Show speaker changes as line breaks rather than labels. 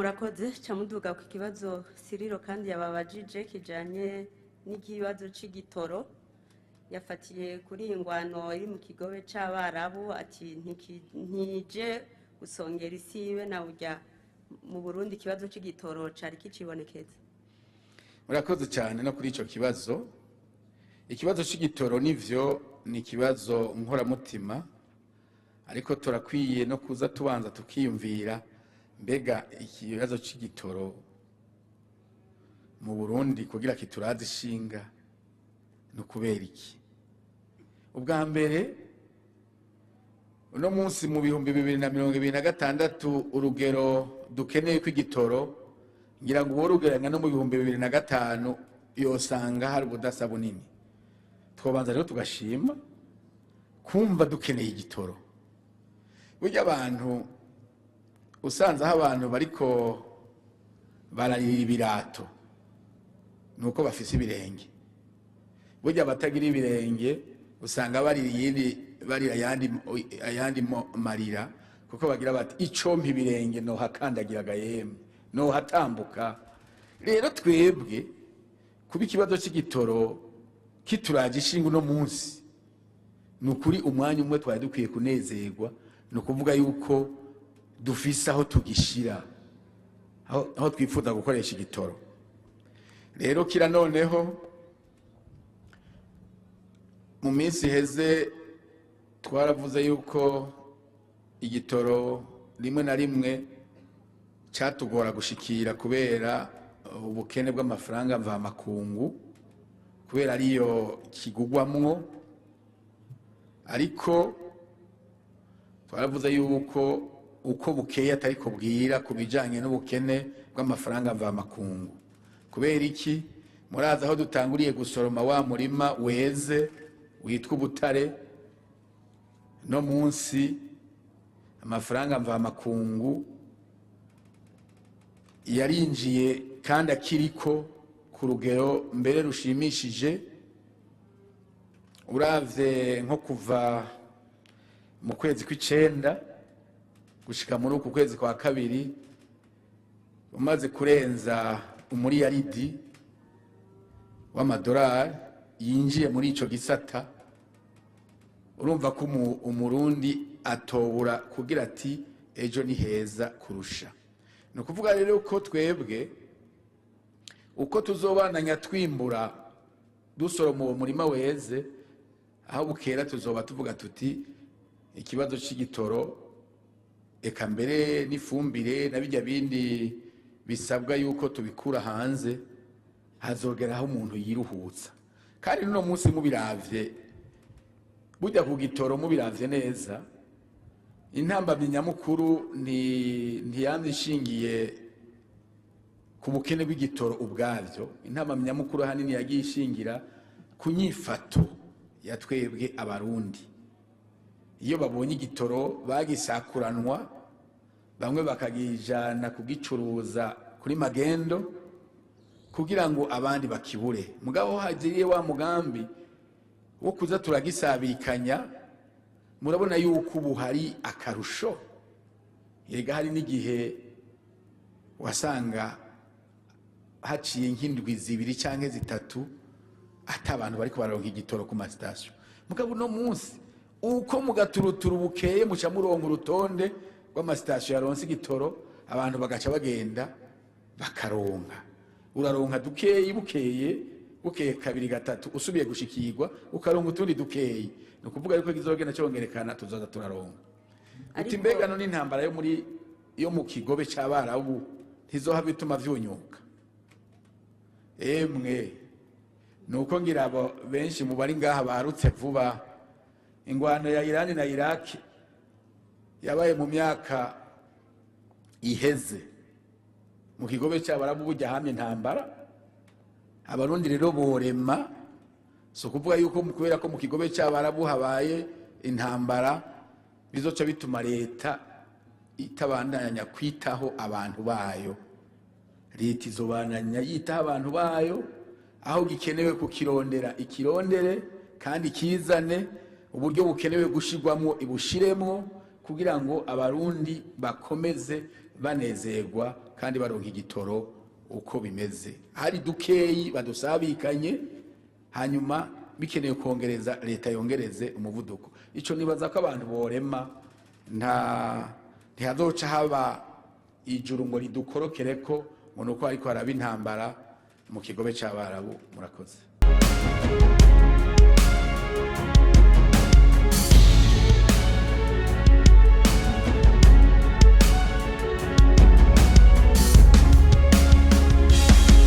murakoze camuduga ku kibazo Siriro kandi yababajije kijanye n'ikibazo c'igitoro yafatiye kuri ingwano iri mu kigobe c'abarabu ati ntije usongera isibe na burya mu Burundi ikibazo c'igitoro cari kicibonekeza.
Murakoze cyane no kuri ico kibazo. Ikibazo c'igitoro nivyo ni ikibazo nkoramutima, ariko turakwiye no kuza tubanza tukiyumvira mbega ikibazo c'igitoro mu Burundi kugira kituraze ishinga no kubera iki. Ubwa mbere uno munsi mu 2026 urugero dukeneye kw'igitoro ngira ngo urugeranya no mu 2005 yosanga hari ubudasa bunini. Twobanza rero tugashima kumva dukeneye igitoro. Burya abantu usanze aho abantu bariko bararira ibirato nuko bafise ibirenge. Burya batagira ibirenge usanga barira ayandi marira kuko bagira bati icompa ibirenge no hakandagira gayeme no hatambuka. Rero twebwe kuba ikibazo c'igitoro kituraje ishinga uno munsi nukuri umwanya umwe twari dukwiye kunezerwa, no kuvuga yuko dufise aho tugishira, aho twifuza gukoresha igitoro. Rero kira noneho mu minsi heze twaravuze yuko igitoro rimwe na rimwe catugora gushikira kubera ubukene bw'amafaranga mvamakungu, kubera ariyo kigugwamwo, ariko twaravuze yuko uko bukeye atariko bwira kubijanye n'ubukene bw'amafaranga mvamakungu. Kubera iki? Muraza aho dutanguriye gusoroma wa murima weze witwa ubutare, no munsi amafaranga mvamakungu yarinjiye kandi akiriko ku rugero mbere rushimishije. Uravye nko kuva mu kwezi kw'icenda gushika muri uku kwezi kwa kabiri umaze kurenza umuriyaridi w'amadolari yinjiye muri ico gisata. Urumva ko umurundi atobura kugira ati ejo ni heza kurusha. No kuvuga rero ko twebwe uko tuzobandanya twimbura dusoroma uwo murima weze, aho bukera tuzoba tuvuga tuti ikibazo c'igitoro eka mbere n'ifumbire na bijya bindi bisabwa yuko tubikura hanze hazogeraho umuntu yiruhutsa. Kandi no munsi mubiravye burya ku gitoro mubiravye neza, intambamyi nyamukuru ntiyanze ishingiye ku bukene bw'igitoro ubwavyo. Intambamyi nyamukuru hanini yagiye ishingira ku nyifato ya twebwe abarundi. Iyo babonye igitoro bagisakuranwa, bamwe bakagijana kugicuruza kuri magendo kugira ngo abandi bakibure. Mugabo hagiriye wa mugambi wo kuza turagisabikanya, murabona yuko ubu hari akarusho. Yega hari n'igihe wasanga haciye nk'indwi zibiri canke zitatu ata abantu bariko bararonka igitoro ku masitasiyo. Mugabo no munsi uko mugaturuturu bukeye muca muronka urutonde rw'amasitasiyo yaronse igitoro, abantu bagaca bagenda bakaronka. Uraronka dukeyi bukeye kabiri gatatu usubiye gushikirwa ukaronka utundi dukeyi. No kuvuga yuko kizogenda cyongerekana tuzoza turaronka. Uti mbega no n'intambara yo mu kigobe c'abarabu ntizoha bituma vyunyuka. Emwe nuko ngira abo benshi mu bari ngaha barutse vuba, ingwano ya Irani na Iraki yabaye mu myaka iheze. Mu kigobe c'abarabu burya hamye intambara, abarundi rero borema. So kuvuga yuko kubera ko mu kigobe c'abarabu habaye intambara bizoca bituma leta itabandanya kwitaho abantu bayo. Leta izobandanya yitaho abantu bayo, aho gikenewe kukirondera ikirondere kandi kizane, uburyo bukenewe gushirwamo ibushiremo, kugira ngo abarundi bakomeze banezerwa kandi baronka igitoro uko bimeze. Hari dukeyi badusabikanye, hanyuma bikeneye kongereza leta yongereze umuvuduko. Ico nibaza ko abantu borema, ntihazoca haba ijuru ngo ridukorokereko ngo nuko ariko haraba intambara mu kigobe c'Abarabu. Murakoze.